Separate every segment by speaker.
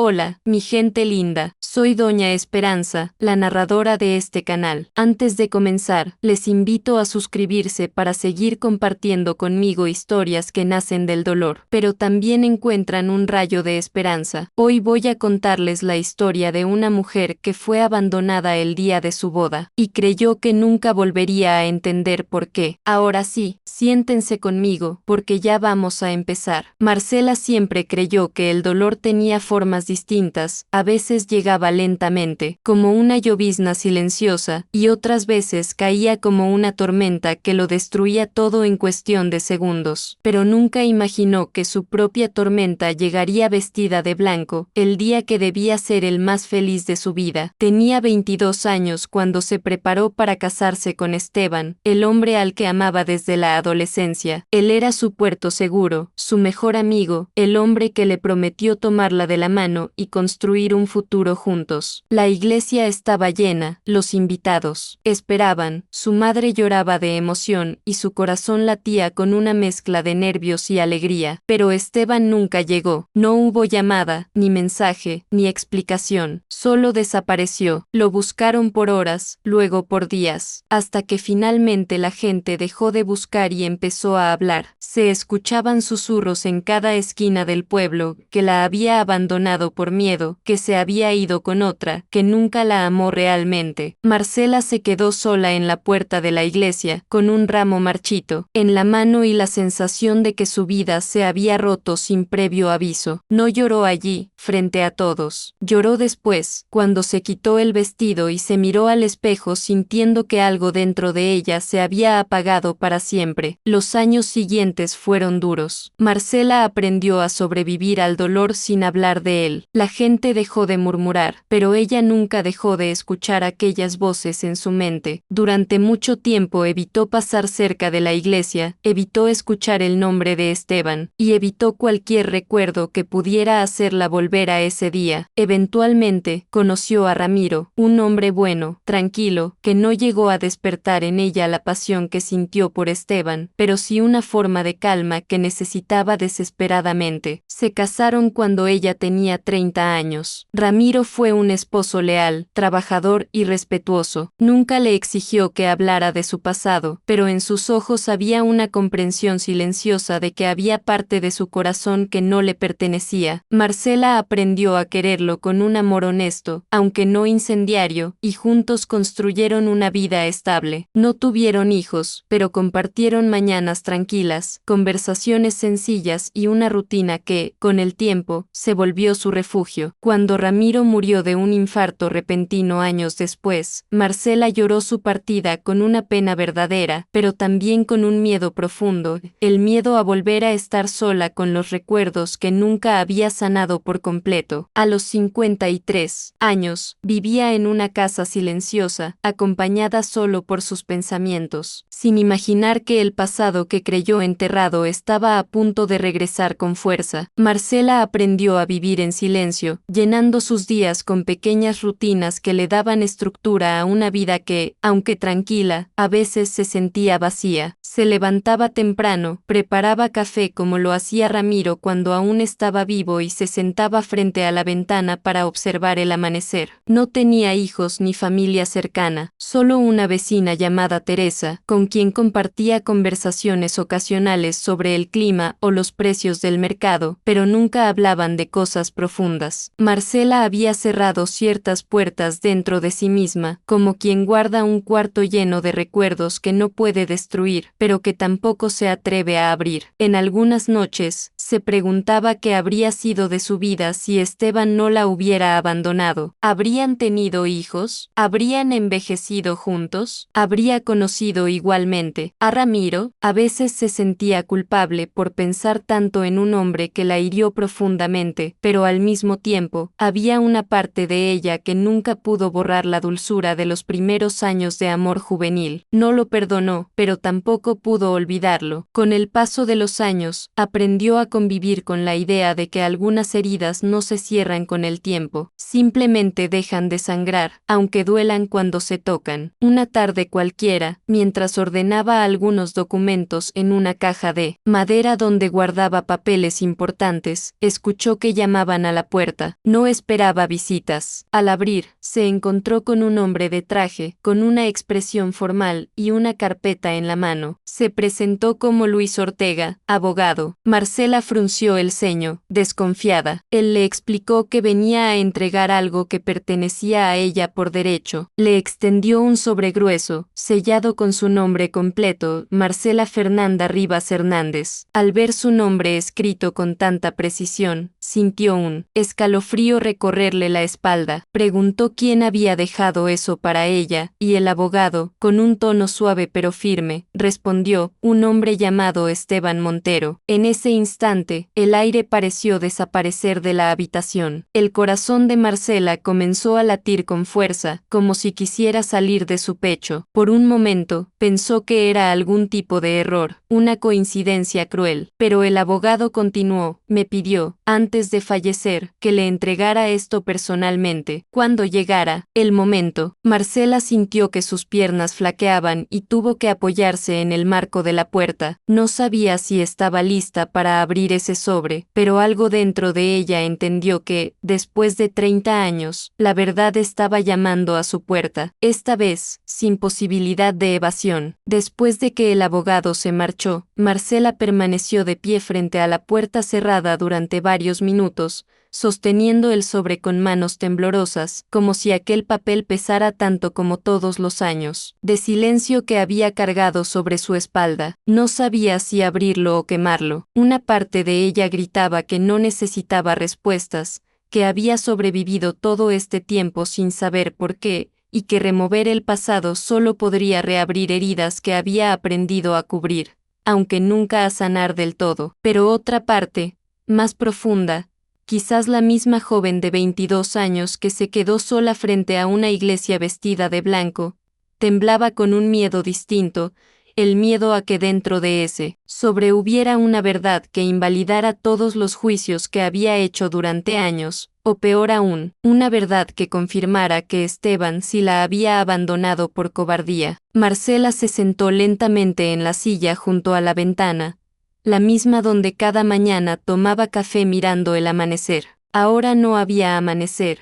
Speaker 1: Hola, mi gente linda, soy Doña Esperanza, la narradora de este canal. Antes de comenzar, les invito a suscribirse para seguir compartiendo conmigo historias que nacen del dolor, pero también encuentran un rayo de esperanza. Hoy voy a contarles la historia de una mujer que fue abandonada el día de su boda, y creyó que nunca volvería a entender por qué. Ahora sí, siéntense conmigo, porque ya vamos a empezar. Marcela siempre creyó que el dolor tenía formas distintas, a veces llegaba lentamente, como una llovizna silenciosa, y otras veces caía como una tormenta que lo destruía todo en cuestión de segundos. Pero nunca imaginó que su propia tormenta llegaría vestida de blanco, el día que debía ser el más feliz de su vida. Tenía 22 años cuando se preparó para casarse con Esteban, el hombre al que amaba desde la adolescencia. Él era su puerto seguro, su mejor amigo, el hombre que le prometió tomarla de la mano y construir un futuro juntos. La iglesia estaba llena, los invitados esperaban, su madre lloraba de emoción y su corazón latía con una mezcla de nervios y alegría, pero Esteban nunca llegó. No hubo llamada, ni mensaje, ni explicación, solo desapareció. Lo buscaron por horas, luego por días, hasta que finalmente la gente dejó de buscar y empezó a hablar. Se escuchaban susurros en cada esquina del pueblo, que la había abandonado por miedo, que se había ido con otra, que nunca la amó realmente. Marcela se quedó sola en la puerta de la iglesia, con un ramo marchito en la mano y la sensación de que su vida se había roto sin previo aviso. No lloró allí, frente a todos. Lloró después, cuando se quitó el vestido y se miró al espejo sintiendo que algo dentro de ella se había apagado para siempre. Los años siguientes fueron duros. Marcela aprendió a sobrevivir al dolor sin hablar de él. La gente dejó de murmurar, pero ella nunca dejó de escuchar aquellas voces en su mente. Durante mucho tiempo evitó pasar cerca de la iglesia, evitó escuchar el nombre de Esteban, y evitó cualquier recuerdo que pudiera hacerla volver a ese día. Eventualmente, conoció a Ramiro, un hombre bueno, tranquilo, que no llegó a despertar en ella la pasión que sintió por Esteban, pero sí una forma de calma que necesitaba desesperadamente. Se casaron cuando ella tenía 30 años. Ramiro fue un esposo leal, trabajador y respetuoso. Nunca le exigió que hablara de su pasado, pero en sus ojos había una comprensión silenciosa de que había parte de su corazón que no le pertenecía. Marcela aprendió a quererlo con un amor honesto, aunque no incendiario, y juntos construyeron una vida estable. No tuvieron hijos, pero compartieron mañanas tranquilas, conversaciones sencillas y una rutina que, con el tiempo, se volvió su refugio. Cuando Ramiro murió de un infarto repentino años después, Marcela lloró su partida con una pena verdadera, pero también con un miedo profundo, el miedo a volver a estar sola con los recuerdos que nunca había sanado por completo. A los 53 años, vivía en una casa silenciosa, acompañada solo por sus pensamientos, sin imaginar que el pasado que creyó enterrado estaba a punto de regresar con fuerza. Marcela aprendió a vivir en silencio, llenando sus días con pequeñas rutinas que le daban estructura a una vida que, aunque tranquila, a veces se sentía vacía. Se levantaba temprano, preparaba café como lo hacía Ramiro cuando aún estaba vivo y se sentaba frente a la ventana para observar el amanecer. No tenía hijos ni familia cercana, solo una vecina llamada Teresa, con quien compartía conversaciones ocasionales sobre el clima o los precios del mercado, pero nunca hablaban de cosas profundas. Marcela había cerrado ciertas puertas dentro de sí misma, como quien guarda un cuarto lleno de recuerdos que no puede destruir, pero que tampoco se atreve a abrir. En algunas noches, se preguntaba qué habría sido de su vida si Esteban no la hubiera abandonado. ¿Habrían tenido hijos? ¿Habrían envejecido juntos? ¿Habría conocido igualmente a Ramiro? A veces se sentía culpable por pensar tanto en un hombre que la hirió profundamente, pero al mismo tiempo, había una parte de ella que nunca pudo borrar la dulzura de los primeros años de amor juvenil. No lo perdonó, pero tampoco pudo olvidarlo. Con el paso de los años, aprendió a convivir con la idea de que algunas heridas no se cierran con el tiempo, simplemente dejan de sangrar, aunque duelan cuando se tocan. Una tarde cualquiera, mientras ordenaba algunos documentos en una caja de madera donde guardaba papeles importantes, escuchó que llamaban a la puerta. No esperaba visitas. Al abrir, se encontró con un hombre de traje, con una expresión formal y una carpeta en la mano. Se presentó como Luis Ortega, abogado. Marcela frunció el ceño, desconfiada. Él le explicó que venía a entregar algo que pertenecía a ella por derecho. Le extendió un sobre grueso, sellado con su nombre completo, Marcela Fernanda Rivas Hernández. Al ver su nombre escrito con tanta precisión, sintió un escalofrío recorrerle la espalda. Preguntó quién había dejado eso para ella, y el abogado, con un tono suave pero firme, respondió, un hombre llamado Esteban Montero. En ese instante, el aire pareció desaparecer de la habitación. El corazón de Marcela comenzó a latir con fuerza, como si quisiera salir de su pecho. Por un momento, pensó que era algún tipo de error, una coincidencia cruel. Pero el abogado continuó, me pidió, antes de fallecer, que le entregara esto personalmente. Cuando llegara el momento, Marcela sintió que sus piernas flaqueaban y tuvo que apoyarse en el marco de la puerta. No sabía si estaba lista para abrir ese sobre, pero algo dentro de ella entendió que, después de 30 años, la verdad estaba llamando a su puerta, esta vez, sin posibilidad de evasión. Después de que el abogado se marchó, Marcela permaneció de pie frente a la puerta cerrada durante varios minutos, sosteniendo el sobre con manos temblorosas, como si aquel papel pesara tanto como todos los años de silencio que había cargado sobre su espalda. No sabía si abrirlo o quemarlo. Una parte de ella gritaba que no necesitaba respuestas, que había sobrevivido todo este tiempo sin saber por qué, y que remover el pasado solo podría reabrir heridas que había aprendido a cubrir, aunque nunca a sanar del todo. Pero otra parte, más profunda, quizás la misma joven de 22 años que se quedó sola frente a una iglesia vestida de blanco, temblaba con un miedo distinto, el miedo a que dentro de ese sobre hubiera una verdad que invalidara todos los juicios que había hecho durante años, o peor aún, una verdad que confirmara que Esteban sí la había abandonado por cobardía. Marcela se sentó lentamente en la silla junto a la ventana, la misma donde cada mañana tomaba café mirando el amanecer. Ahora no había amanecer,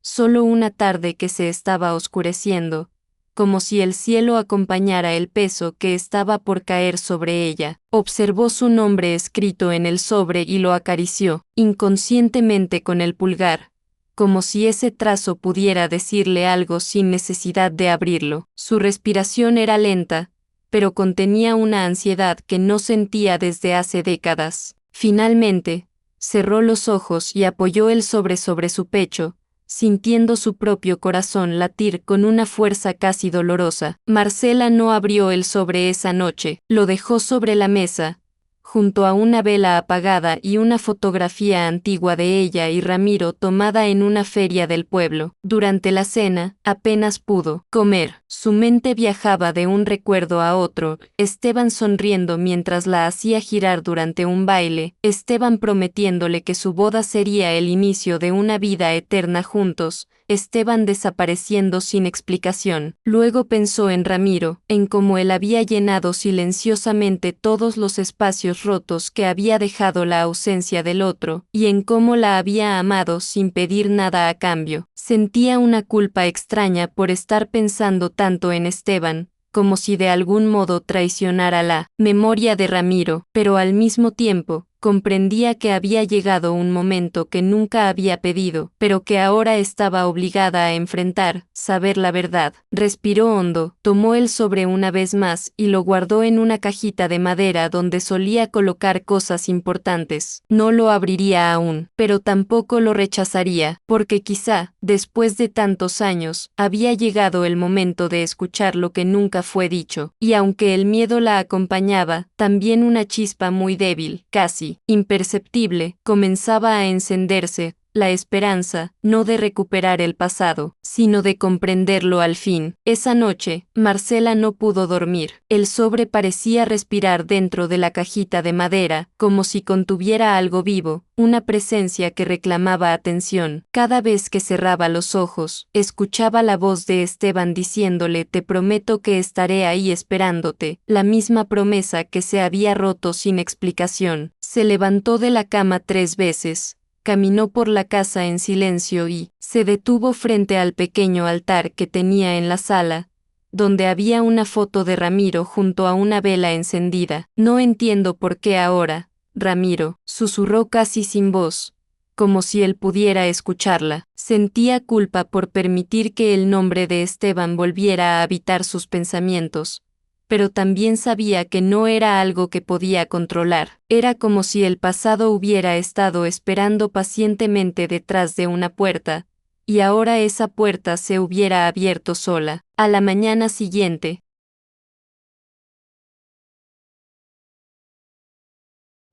Speaker 1: solo una tarde que se estaba oscureciendo, como si el cielo acompañara el peso que estaba por caer sobre ella. Observó su nombre escrito en el sobre y lo acarició, inconscientemente con el pulgar, como si ese trazo pudiera decirle algo sin necesidad de abrirlo. Su respiración era lenta, pero contenía una ansiedad que no sentía desde hace décadas. Finalmente, cerró los ojos y apoyó el sobre su pecho, sintiendo su propio corazón latir con una fuerza casi dolorosa. Marcela no abrió el sobre esa noche, lo dejó sobre la mesa, junto a una vela apagada y una fotografía antigua de ella y Ramiro tomada en una feria del pueblo. Durante la cena, apenas pudo comer. Su mente viajaba de un recuerdo a otro, Esteban sonriendo mientras la hacía girar durante un baile, Esteban prometiéndole que su boda sería el inicio de una vida eterna juntos, Esteban desapareciendo sin explicación. Luego pensó en Ramiro, en cómo él había llenado silenciosamente todos los espacios rotos que había dejado la ausencia del otro, y en cómo la había amado sin pedir nada a cambio. Sentía una culpa extraña por estar pensando tanto en Esteban, como si de algún modo traicionara la memoria de Ramiro, pero al mismo tiempo, comprendía que había llegado un momento que nunca había pedido, pero que ahora estaba obligada a enfrentar, saber la verdad. Respiró hondo, tomó el sobre una vez más y lo guardó en una cajita de madera donde solía colocar cosas importantes. No lo abriría aún, pero tampoco lo rechazaría, porque quizá, después de tantos años, había llegado el momento de escuchar lo que nunca fue dicho, y aunque el miedo la acompañaba, también una chispa muy débil, casi imperceptible, comenzaba a encenderse. la esperanza, no de recuperar el pasado, sino de comprenderlo al fin. Esa noche, Marcela no pudo dormir. El sobre parecía respirar dentro de la cajita de madera, como si contuviera algo vivo, una presencia que reclamaba atención. Cada vez que cerraba los ojos, escuchaba la voz de Esteban diciéndole: te prometo que estaré ahí esperándote, la misma promesa que se había roto sin explicación. Se levantó de la cama 3 veces, caminó por la casa en silencio y se detuvo frente al pequeño altar que tenía en la sala, donde había una foto de Ramiro junto a una vela encendida. No entiendo por qué ahora, Ramiro, susurró casi sin voz, como si él pudiera escucharla. Sentía culpa por permitir que el nombre de Esteban volviera a habitar sus pensamientos, pero también sabía que no era algo que podía controlar. Era como si el pasado hubiera estado esperando pacientemente detrás de una puerta, y ahora esa puerta se hubiera abierto sola. A la mañana siguiente,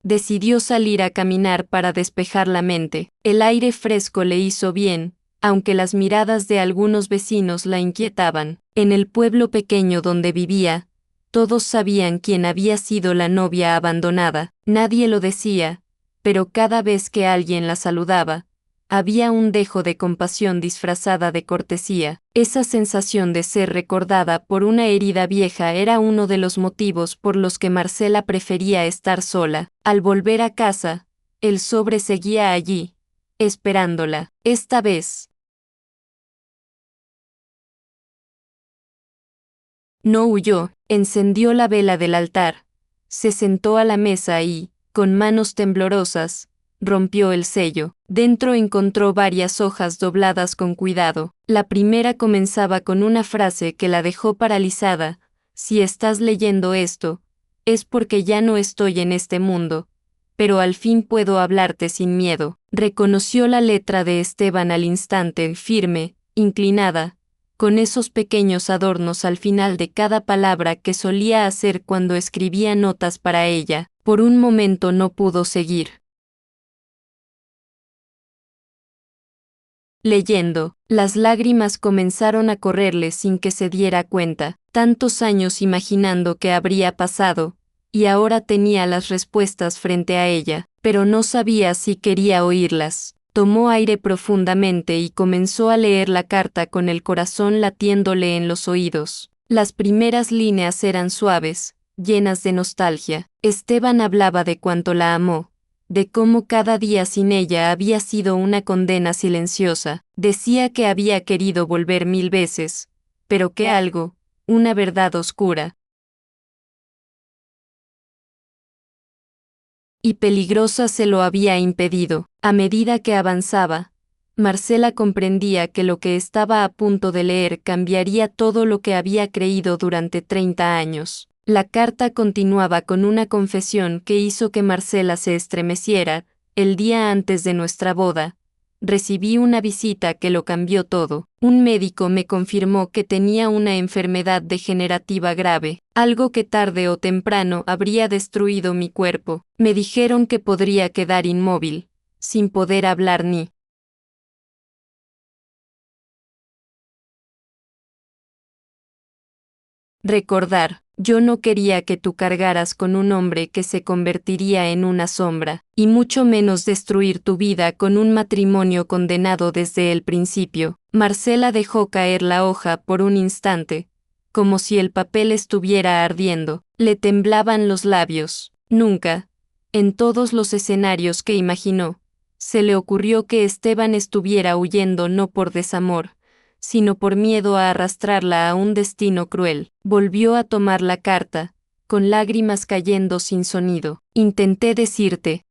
Speaker 1: decidió salir a caminar para despejar la mente. El aire fresco le hizo bien, aunque las miradas de algunos vecinos la inquietaban. En el pueblo pequeño donde vivía, todos sabían quién había sido la novia abandonada. Nadie lo decía, pero cada vez que alguien la saludaba, había un dejo de compasión disfrazada de cortesía. Esa sensación de ser recordada por una herida vieja era uno de los motivos por los que Marcela prefería estar sola. Al volver a casa, el sobre seguía allí, esperándola. Esta vez no huyó, encendió la vela del altar, se sentó a la mesa y, con manos temblorosas, rompió el sello. Dentro encontró varias hojas dobladas con cuidado. La primera comenzaba con una frase que la dejó paralizada: si estás leyendo esto, es porque ya no estoy en este mundo, pero al fin puedo hablarte sin miedo. Reconoció la letra de Esteban al instante, firme, inclinada, con esos pequeños adornos al final de cada palabra que solía hacer cuando escribía notas para ella. Por un momento no pudo seguir leyendo. Las lágrimas comenzaron a correrle sin que se diera cuenta. Tantos años imaginando qué habría pasado, y ahora tenía las respuestas frente a ella, pero no sabía si quería oírlas. Tomó aire profundamente y comenzó a leer la carta con el corazón latiéndole en los oídos. Las primeras líneas eran suaves, llenas de nostalgia. Esteban hablaba de cuánto la amó, de cómo cada día sin ella había sido una condena silenciosa. Decía que había querido volver 1000 veces, pero que algo, una verdad oscura y peligrosa se lo había impedido. A medida que avanzaba, Marcela comprendía que lo que estaba a punto de leer cambiaría todo lo que había creído durante 30 años. La carta continuaba con una confesión que hizo que Marcela se estremeciera. El día antes de nuestra boda, recibí una visita que lo cambió todo. Un médico me confirmó que tenía una enfermedad degenerativa grave, algo que tarde o temprano habría destruido mi cuerpo. Me dijeron que podría quedar inmóvil, sin poder hablar ni recordar. Yo no quería que tú cargaras con un hombre que se convertiría en una sombra, y mucho menos destruir tu vida con un matrimonio condenado desde el principio. Marcela dejó caer la hoja por un instante, como si el papel estuviera ardiendo. Le temblaban los labios. Nunca, en todos los escenarios que imaginó, se le ocurrió que Esteban estuviera huyendo no por desamor, sino por miedo a arrastrarla a un destino cruel. Volvió a tomar la carta, con lágrimas cayendo sin sonido. Intenté decirte,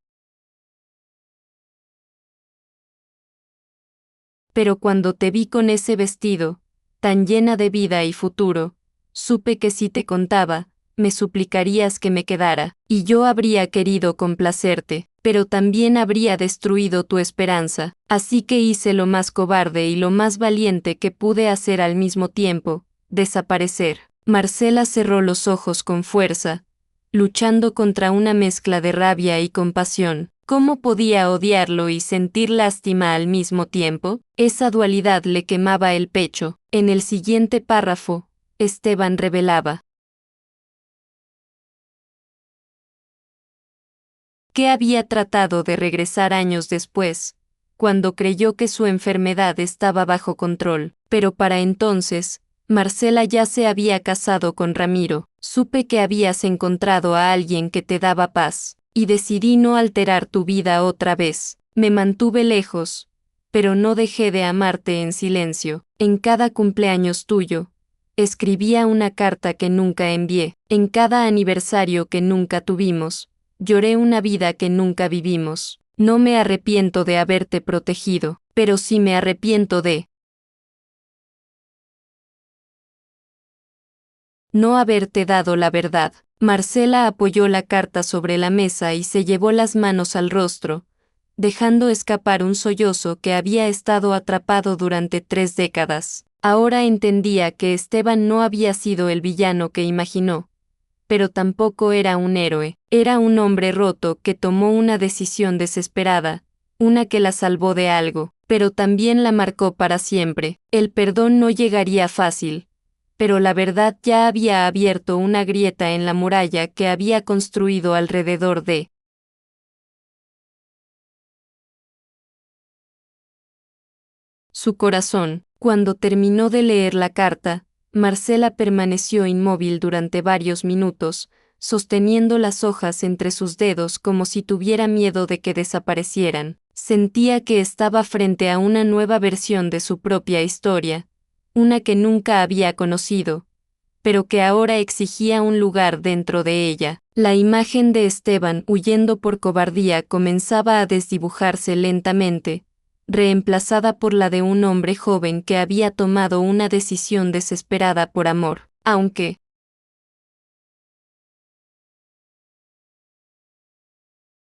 Speaker 1: pero cuando te vi con ese vestido, tan llena de vida y futuro, supe que si te contaba, me suplicarías que me quedara, y yo habría querido complacerte, pero también habría destruido tu esperanza, así que hice lo más cobarde y lo más valiente que pude hacer al mismo tiempo: desaparecer. Marcela cerró los ojos con fuerza, luchando contra una mezcla de rabia y compasión. ¿Cómo podía odiarlo y sentir lástima al mismo tiempo? Esa dualidad le quemaba el pecho. En el siguiente párrafo, Esteban revelaba que había tratado de regresar años después, cuando creyó que su enfermedad estaba bajo control, pero para entonces, Marcela ya se había casado con Ramiro. Supe que habías encontrado a alguien que te daba paz, y decidí no alterar tu vida otra vez. Me mantuve lejos, pero no dejé de amarte en silencio. En cada cumpleaños tuyo, escribía una carta que nunca envié. En cada aniversario que nunca tuvimos, lloré una vida que nunca vivimos. No me arrepiento de haberte protegido, pero sí me arrepiento de no haberte dado la verdad. Marcela apoyó la carta sobre la mesa y se llevó las manos al rostro, dejando escapar un sollozo que había estado atrapado durante 3 décadas. Ahora entendía que Esteban no había sido el villano que imaginó, pero tampoco era un héroe. Era un hombre roto que tomó una decisión desesperada, una que la salvó de algo, pero también la marcó para siempre. El perdón no llegaría fácil, pero la verdad ya había abierto una grieta en la muralla que había construido alrededor de su corazón. Cuando terminó de leer la carta, Marcela permaneció inmóvil durante varios minutos, sosteniendo las hojas entre sus dedos como si tuviera miedo de que desaparecieran. Sentía que estaba frente a una nueva versión de su propia historia, una que nunca había conocido, pero que ahora exigía un lugar dentro de ella. La imagen de Esteban huyendo por cobardía comenzaba a desdibujarse lentamente, reemplazada por la de un hombre joven que había tomado una decisión desesperada por amor, aunque,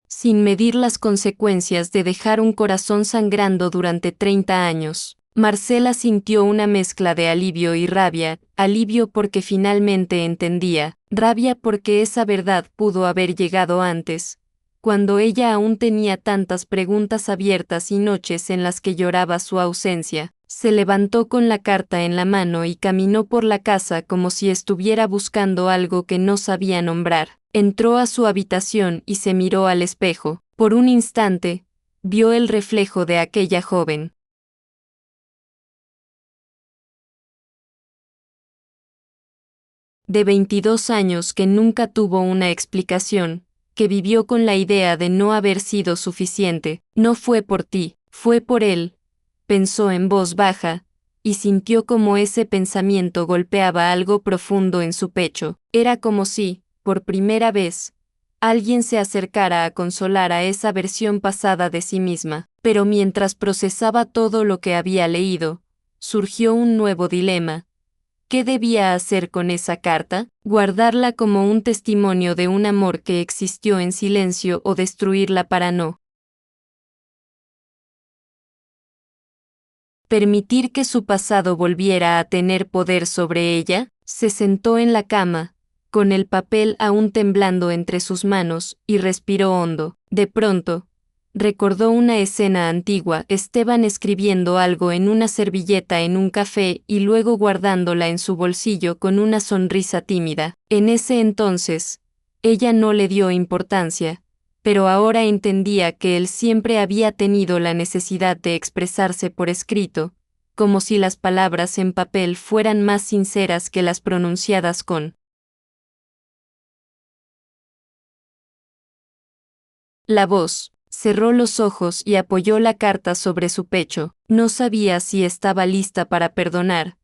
Speaker 1: sin medir las consecuencias de dejar un corazón sangrando durante 30 años. Marcela sintió una mezcla de alivio y rabia, alivio porque finalmente entendía, rabia porque esa verdad pudo haber llegado antes, cuando ella aún tenía tantas preguntas abiertas y noches en las que lloraba su ausencia. Se levantó con la carta en la mano y caminó por la casa como si estuviera buscando algo que no sabía nombrar. Entró a su habitación y se miró al espejo. Por un instante, vio el reflejo de aquella joven, de 22 años que nunca tuvo una explicación, que vivió con la idea de no haber sido suficiente. No fue por ti, fue por él, pensó en voz baja, y sintió como ese pensamiento golpeaba algo profundo en su pecho. Era como si, por primera vez, alguien se acercara a consolar a esa versión pasada de sí misma. Pero mientras procesaba todo lo que había leído, surgió un nuevo dilema. ¿Qué debía hacer con esa carta? ¿Guardarla como un testimonio de un amor que existió en silencio o destruirla para no permitir que su pasado volviera a tener poder sobre ella? Se sentó en la cama, con el papel aún temblando entre sus manos, y respiró hondo. De pronto, recordó una escena antigua, Esteban escribiendo algo en una servilleta en un café y luego guardándola en su bolsillo con una sonrisa tímida. En ese entonces, ella no le dio importancia, pero ahora entendía que él siempre había tenido la necesidad de expresarse por escrito, como si las palabras en papel fueran más sinceras que las pronunciadas con la voz. Cerró los ojos y apoyó la carta sobre su pecho. No sabía si estaba lista para perdonar,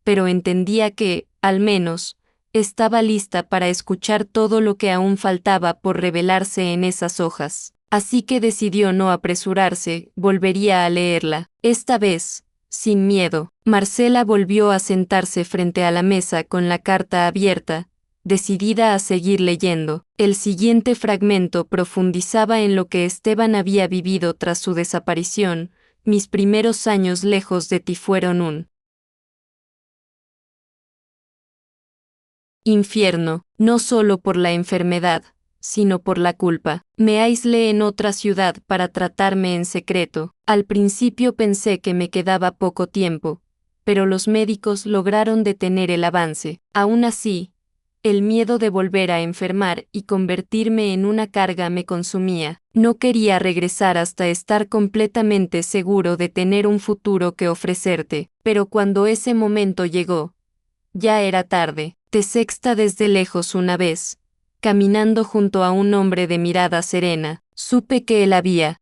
Speaker 1: pero entendía que, al menos, estaba lista para escuchar todo lo que aún faltaba por revelarse en esas hojas. Así que decidió no apresurarse, volvería a leerla. Esta vez, sin miedo. Marcela volvió a sentarse frente a la mesa con la carta abierta, decidida a seguir leyendo. El siguiente fragmento profundizaba en lo que Esteban había vivido tras su desaparición. Mis primeros años lejos de ti fueron un infierno, no solo por la enfermedad, sino por la culpa. Me aislé en otra ciudad para tratarme en secreto. Al principio pensé que me quedaba poco tiempo, pero los médicos lograron detener el avance. Aún así, el miedo de volver a enfermar y convertirme en una carga me consumía. No quería regresar hasta estar completamente seguro de tener un futuro que ofrecerte, pero cuando ese momento llegó, ya era tarde. Te sexta desde lejos una vez, caminando junto a un hombre de mirada serena, supe que él había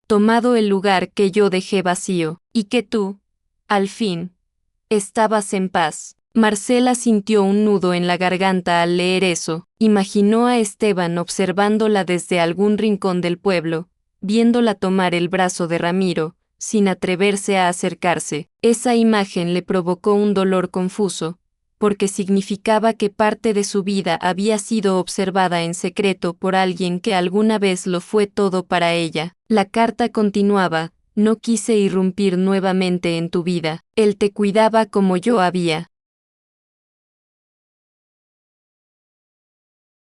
Speaker 1: tomado el lugar que yo dejé vacío, y que tú, al fin, estabas en paz. Marcela sintió un nudo en la garganta al leer eso. Imaginó a Esteban observándola desde algún rincón del pueblo, viéndola tomar el brazo de Ramiro, sin atreverse a acercarse. Esa imagen le provocó un dolor confuso, porque significaba que parte de su vida había sido observada en secreto por alguien que alguna vez lo fue todo para ella. La carta continuaba: no quise irrumpir nuevamente en tu vida. Él te cuidaba como yo había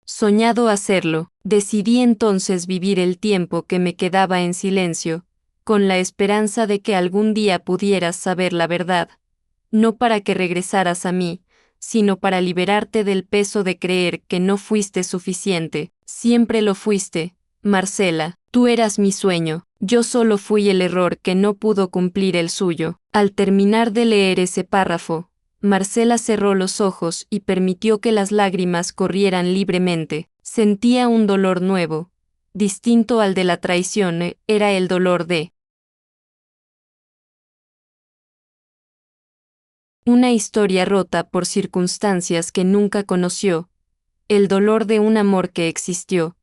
Speaker 1: soñado hacerlo. Decidí entonces vivir el tiempo que me quedaba en silencio, con la esperanza de que algún día pudieras saber la verdad, no para que regresaras a mí, sino para liberarte del peso de creer que no fuiste suficiente. Siempre lo fuiste, Marcela. Tú eras mi sueño, yo solo fui el error que no pudo cumplir el suyo. Al terminar de leer ese párrafo, Marcela cerró los ojos y permitió que las lágrimas corrieran libremente. Sentía un dolor nuevo, distinto al de la traición. Era el dolor de una historia rota por circunstancias que nunca conoció, el dolor de un amor que existió,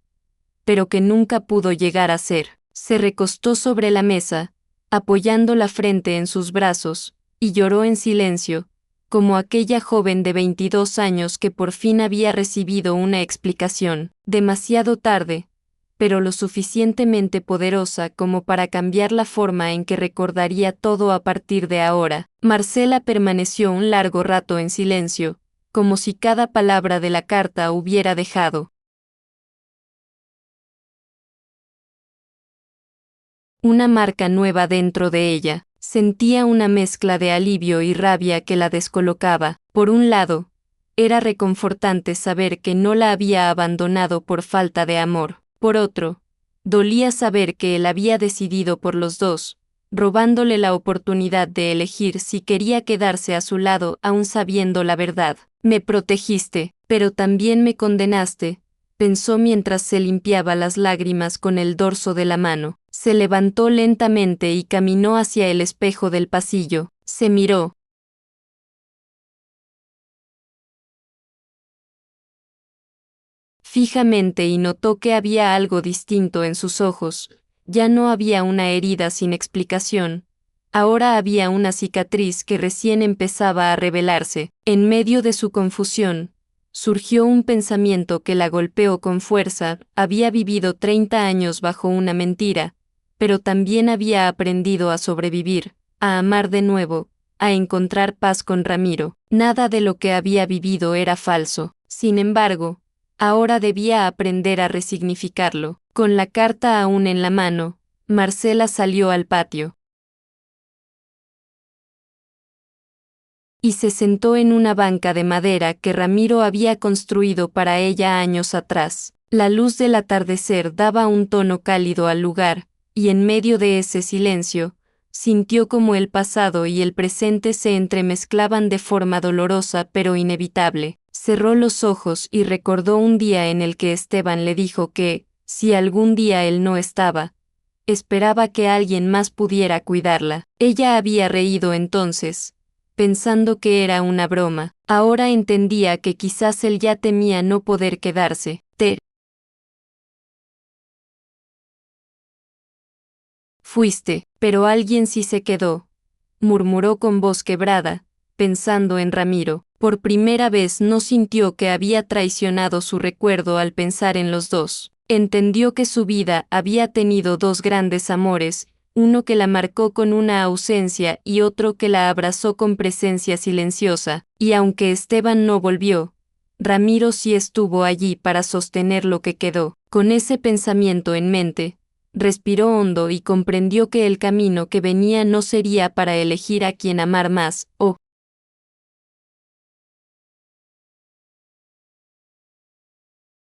Speaker 1: pero que nunca pudo llegar a ser. Se recostó sobre la mesa, apoyando la frente en sus brazos, y lloró en silencio, como aquella joven de 22 años que por fin había recibido una explicación, demasiado tarde, pero lo suficientemente poderosa como para cambiar la forma en que recordaría todo a partir de ahora. Marcela permaneció un largo rato en silencio, como si cada palabra de la carta hubiera dejado una marca nueva dentro de ella. Sentía una mezcla de alivio y rabia que la descolocaba. Por un lado, era reconfortante saber que no la había abandonado por falta de amor. Por otro, dolía saber que él había decidido por los dos, robándole la oportunidad de elegir si quería quedarse a su lado aún sabiendo la verdad. Me protegiste, pero también me condenaste, pensó mientras se limpiaba las lágrimas con el dorso de la mano. Se levantó lentamente y caminó hacia el espejo del pasillo. Se miró fijamente y notó que había algo distinto en sus ojos. Ya no había una herida sin explicación. Ahora había una cicatriz que recién empezaba a revelarse. En medio de su confusión, surgió un pensamiento que la golpeó con fuerza. Había vivido 30 años bajo una mentira, pero también había aprendido a sobrevivir, a amar de nuevo, a encontrar paz con Ramiro. Nada de lo que había vivido era falso. Sin embargo, ahora debía aprender a resignificarlo. Con la carta aún en la mano, Marcela salió al patio y se sentó en una banca de madera que Ramiro había construido para ella años atrás. La luz del atardecer daba un tono cálido al lugar, y en medio de ese silencio, sintió como el pasado y el presente se entremezclaban de forma dolorosa pero inevitable. Cerró los ojos y recordó un día en el que Esteban le dijo que, si algún día él no estaba, esperaba que alguien más pudiera cuidarla. Ella había reído entonces, pensando que era una broma. Ahora entendía que quizás él ya temía no poder quedarse. Te fuiste, pero alguien sí se quedó, murmuró con voz quebrada, pensando en Ramiro. Por primera vez no sintió que había traicionado su recuerdo al pensar en los dos. Entendió que su vida había tenido dos grandes amores, uno que la marcó con una ausencia y otro que la abrazó con presencia silenciosa, y aunque Esteban no volvió, Ramiro sí estuvo allí para sostener lo que quedó. Con ese pensamiento en mente, respiró hondo y comprendió que el camino que venía no sería para elegir a quien amar más, o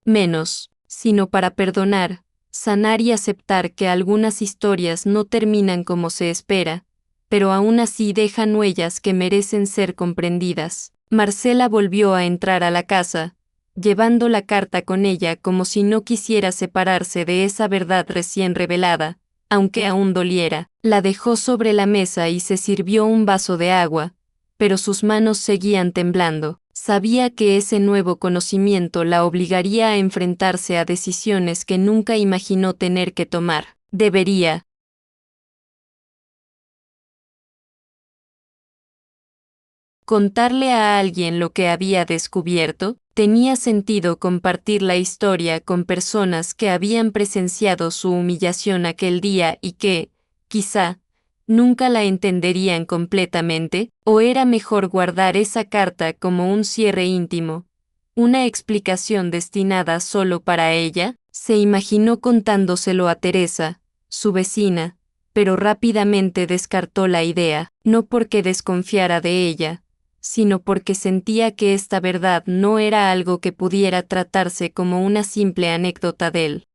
Speaker 1: menos, sino para perdonar, sanar y aceptar que algunas historias no terminan como se espera, pero aún así dejan huellas que merecen ser comprendidas. Marcela volvió a entrar a la casa, llevando la carta con ella como si no quisiera separarse de esa verdad recién revelada, aunque aún doliera. La dejó sobre la mesa y se sirvió un vaso de agua, pero sus manos seguían temblando. Sabía que ese nuevo conocimiento la obligaría a enfrentarse a decisiones que nunca imaginó tener que tomar. Debería contarle a alguien lo que había descubierto. Tenía sentido compartir la historia con personas que habían presenciado su humillación aquel día y que, quizá, nunca la entenderían completamente, o era mejor guardar esa carta como un cierre íntimo, una explicación destinada solo para ella. Se imaginó contándoselo a Teresa, su vecina, pero rápidamente descartó la idea, no porque desconfiara de ella, sino porque sentía que esta verdad no era algo que pudiera tratarse como una simple anécdota del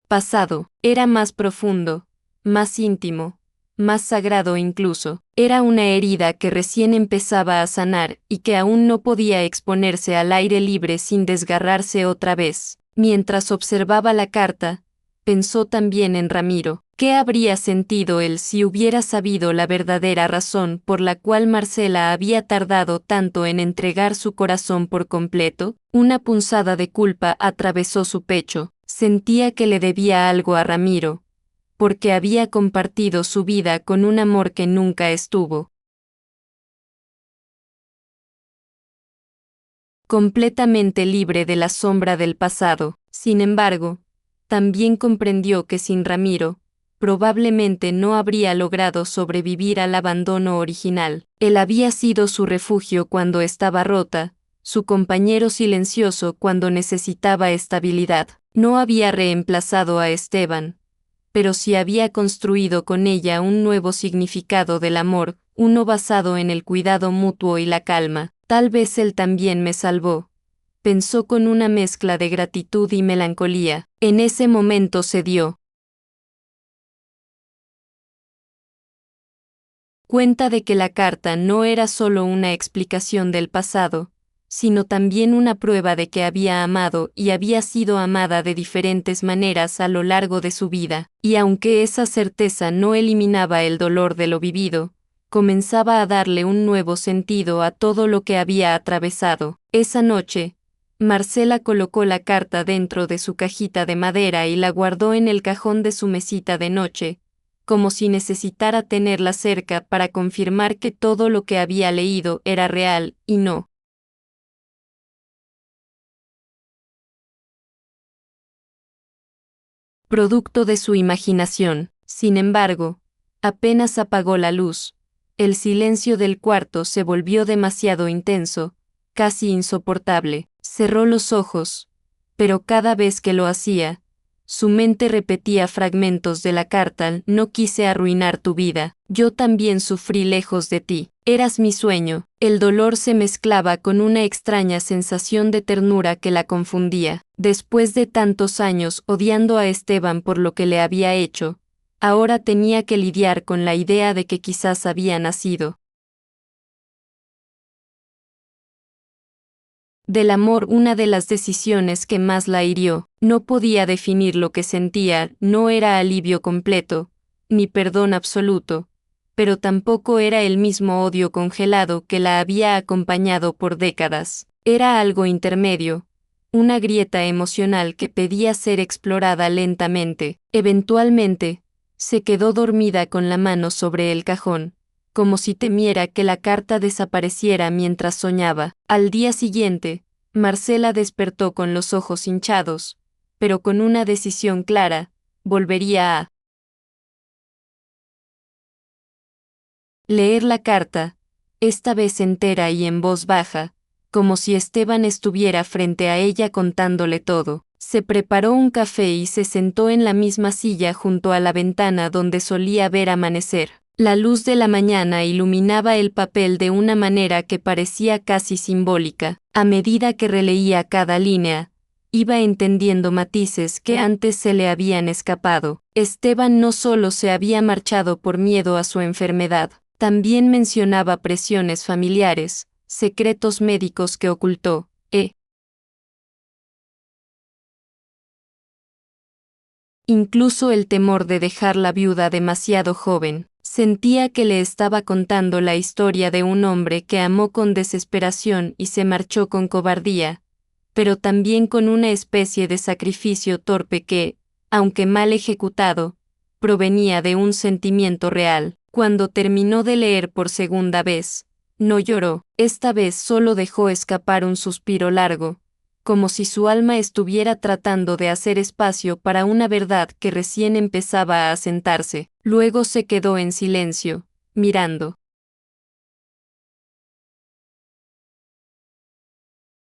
Speaker 1: pasado. Era más profundo, más íntimo, más sagrado incluso. Era una herida que recién empezaba a sanar y que aún no podía exponerse al aire libre sin desgarrarse otra vez. Mientras observaba la carta, pensó también en Ramiro. ¿Qué habría sentido él si hubiera sabido la verdadera razón por la cual Marcela había tardado tanto en entregar su corazón por completo? Una punzada de culpa atravesó su pecho. Sentía que le debía algo a Ramiro, porque había compartido su vida con un amor que nunca estuvo completamente libre de la sombra del pasado. Sin embargo, también comprendió que sin Ramiro, probablemente no habría logrado sobrevivir al abandono original. Él había sido su refugio cuando estaba rota, su compañero silencioso cuando necesitaba estabilidad. No había reemplazado a Esteban, pero sí había construido con ella un nuevo significado del amor, uno basado en el cuidado mutuo y la calma. Tal vez él también me salvó, pensó con una mezcla de gratitud y melancolía. En ese momento se dio cuenta de que la carta no era solo una explicación del pasado, sino también una prueba de que había amado y había sido amada de diferentes maneras a lo largo de su vida, y aunque esa certeza no eliminaba el dolor de lo vivido, comenzaba a darle un nuevo sentido a todo lo que había atravesado. Esa noche, Marcela colocó la carta dentro de su cajita de madera y la guardó en el cajón de su mesita de noche, como si necesitara tenerla cerca para confirmar que todo lo que había leído era real y no producto de su imaginación. Sin embargo, apenas apagó la luz, el silencio del cuarto se volvió demasiado intenso, casi insoportable. Cerró los ojos, pero cada vez que lo hacía, su mente repetía fragmentos de la carta: no quise arruinar tu vida, yo también sufrí lejos de ti, eras mi sueño. El dolor se mezclaba con una extraña sensación de ternura que la confundía. Después de tantos años odiando a Esteban por lo que le había hecho, ahora tenía que lidiar con la idea de que quizás había nacido del amor. Una de las decisiones que más la hirió. No podía definir lo que sentía, no era alivio completo, ni perdón absoluto, pero tampoco era el mismo odio congelado que la había acompañado por décadas. Era algo intermedio, una grieta emocional que pedía ser explorada lentamente. Eventualmente, se quedó dormida con la mano sobre el cajón, como si temiera que la carta desapareciera mientras soñaba. Al día siguiente, Marcela despertó con los ojos hinchados, pero con una decisión clara: volvería a leer la carta, esta vez entera y en voz baja, como si Esteban estuviera frente a ella contándole todo. Se preparó un café y se sentó en la misma silla junto a la ventana donde solía ver amanecer. La luz de la mañana iluminaba el papel de una manera que parecía casi simbólica. A medida que releía cada línea, iba entendiendo matices que antes se le habían escapado. Esteban no solo se había marchado por miedo a su enfermedad, también mencionaba presiones familiares, secretos médicos que ocultó, incluso el temor de dejarla viuda demasiado joven. Sentía que le estaba contando la historia de un hombre que amó con desesperación y se marchó con cobardía, pero también con una especie de sacrificio torpe que, aunque mal ejecutado, provenía de un sentimiento real. Cuando terminó de leer por segunda vez, no lloró, esta vez solo dejó escapar un suspiro largo, como si su alma estuviera tratando de hacer espacio para una verdad que recién empezaba a asentarse. Luego se quedó en silencio, mirando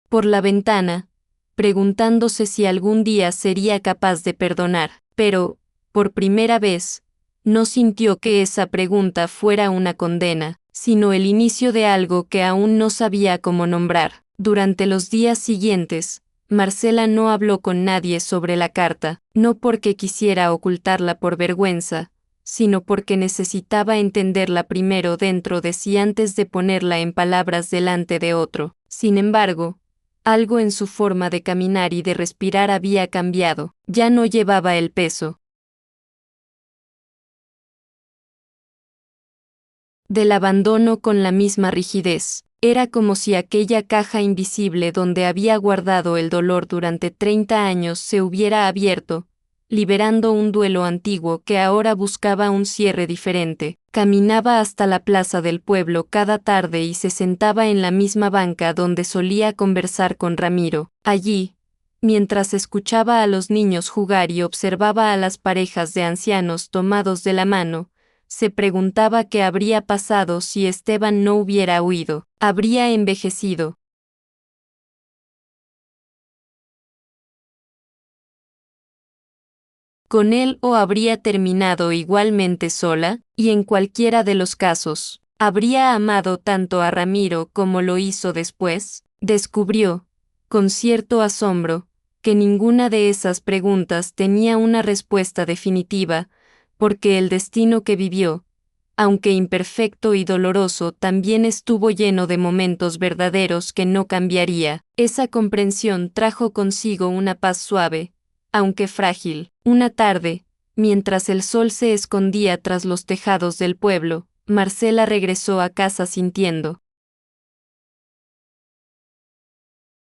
Speaker 1: por la ventana, preguntándose si algún día sería capaz de perdonar, pero, por primera vez, no sintió que esa pregunta fuera una condena, sino el inicio de algo que aún no sabía cómo nombrar. Durante los días siguientes, Marcela no habló con nadie sobre la carta, no porque quisiera ocultarla por vergüenza, sino porque necesitaba entenderla primero dentro de sí antes de ponerla en palabras delante de otro. Sin embargo, algo en su forma de caminar y de respirar había cambiado, ya no llevaba el peso del abandono con la misma rigidez. Era como si aquella caja invisible donde había guardado el dolor durante 30 años se hubiera abierto, liberando un duelo antiguo que ahora buscaba un cierre diferente. Caminaba hasta la plaza del pueblo cada tarde y se sentaba en la misma banca donde solía conversar con Ramiro. Allí, mientras escuchaba a los niños jugar y observaba a las parejas de ancianos tomados de la mano, se preguntaba qué habría pasado si Esteban no hubiera huido. Habría envejecido con él o habría terminado igualmente sola, y en cualquiera de los casos, ¿habría amado tanto a Ramiro como lo hizo después? Descubrió, con cierto asombro, que ninguna de esas preguntas tenía una respuesta definitiva, porque el destino que vivió, aunque imperfecto y doloroso, también estuvo lleno de momentos verdaderos que no cambiaría. Esa comprensión trajo consigo una paz suave, aunque frágil. Una tarde, mientras el sol se escondía tras los tejados del pueblo, Marcela regresó a casa sintiendo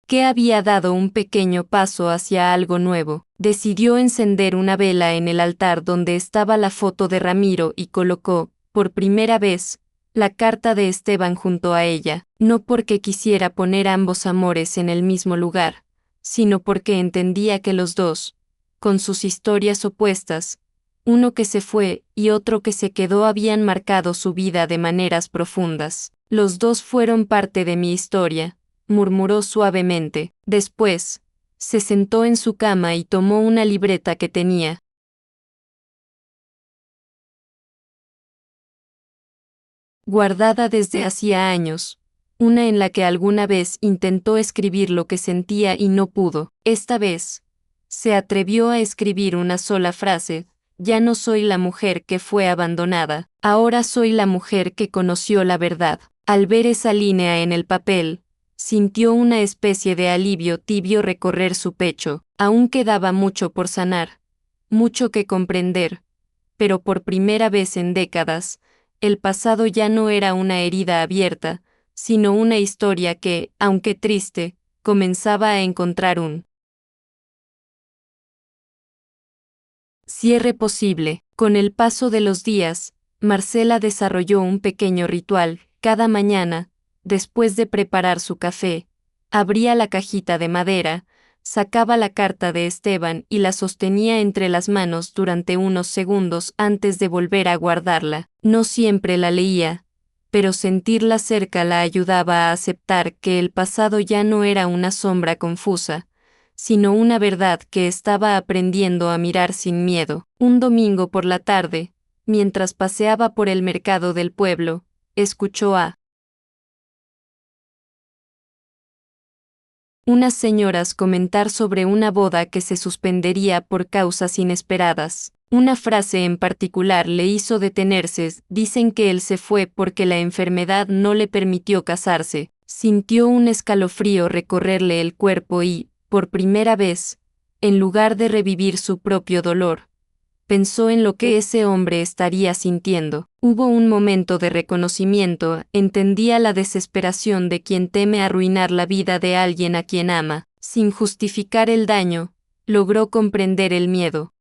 Speaker 1: que había dado un pequeño paso hacia algo nuevo. Decidió encender una vela en el altar donde estaba la foto de Ramiro y colocó, por primera vez, la carta de Esteban junto a ella, no porque quisiera poner ambos amores en el mismo lugar, sino porque entendía que los dos, con sus historias opuestas, uno que se fue y otro que se quedó, habían marcado su vida de maneras profundas. Los dos fueron parte de mi historia, murmuró suavemente. Después, se sentó en su cama y tomó una libreta que tenía guardada desde hacía años, una en la que alguna vez intentó escribir lo que sentía y no pudo. Esta vez, se atrevió a escribir una sola frase: ya no soy la mujer que fue abandonada, ahora soy la mujer que conoció la verdad. Al ver esa línea en el papel, sintió una especie de alivio tibio recorrer su pecho. Aún quedaba mucho por sanar, mucho que comprender, pero por primera vez en décadas, el pasado ya no era una herida abierta, sino una historia que, aunque triste, comenzaba a encontrar un cierre posible. Con el paso de los días, Marcela desarrolló un pequeño ritual. Cada mañana, después de preparar su café, abría la cajita de madera, sacaba la carta de Esteban y la sostenía entre las manos durante unos segundos antes de volver a guardarla. No siempre la leía, pero sentirla cerca la ayudaba a aceptar que el pasado ya no era una sombra confusa, sino una verdad que estaba aprendiendo a mirar sin miedo. Un domingo por la tarde, mientras paseaba por el mercado del pueblo, escuchó a unas señoras comentar sobre una boda que se suspendería por causas inesperadas. Una frase en particular le hizo detenerse: dicen que él se fue porque la enfermedad no le permitió casarse. Sintió un escalofrío recorrerle el cuerpo y, por primera vez, en lugar de revivir su propio dolor, pensó en lo que ese hombre estaría sintiendo. Hubo un momento de reconocimiento, entendía la desesperación de quien teme arruinar la vida de alguien a quien ama. Sin justificar el daño, logró comprender el miedo.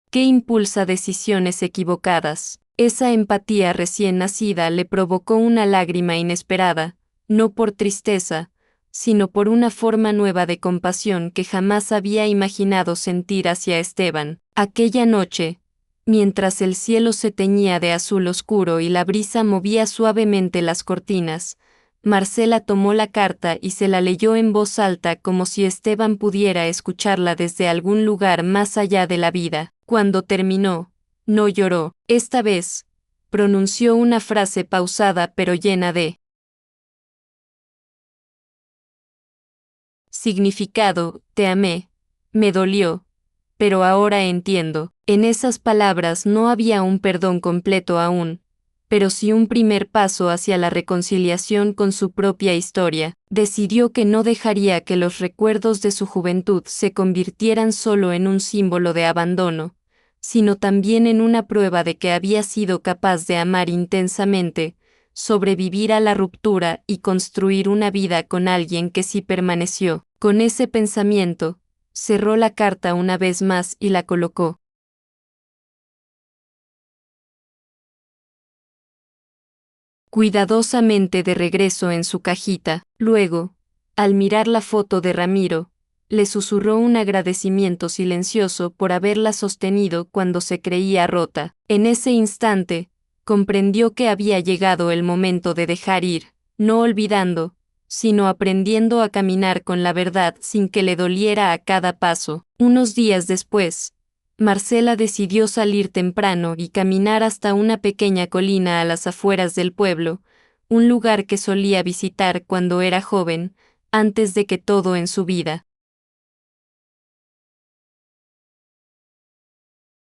Speaker 1: ¿Qué impulsa decisiones equivocadas? Esa empatía recién nacida le provocó una lágrima inesperada, no por tristeza, sino por una forma nueva de compasión que jamás había imaginado sentir hacia Esteban. Aquella noche, mientras el cielo se teñía de azul oscuro y la brisa movía suavemente las cortinas, Marcela tomó la carta y se la leyó en voz alta como si Esteban pudiera escucharla desde algún lugar más allá de la vida. Cuando terminó, no lloró. Esta vez, pronunció una frase pausada pero llena de significado: te amé, me dolió, pero ahora entiendo. En esas palabras no había un perdón completo aún, pero sí un primer paso hacia la reconciliación con su propia historia. Decidió que no dejaría que los recuerdos de su juventud se convirtieran solo en un símbolo de abandono, sino también en una prueba de que había sido capaz de amar intensamente, sobrevivir a la ruptura y construir una vida con alguien que sí permaneció. Con ese pensamiento, cerró la carta una vez más y la colocó cuidadosamente de regreso en su cajita. Luego, al mirar la foto de Ramiro, le susurró un agradecimiento silencioso por haberla sostenido cuando se creía rota. En ese instante, comprendió que había llegado el momento de dejar ir, no olvidando, sino aprendiendo a caminar con la verdad sin que le doliera a cada paso. Unos días después, Marcela decidió salir temprano y caminar hasta una pequeña colina a las afueras del pueblo, un lugar que solía visitar cuando era joven, antes de que todo en su vida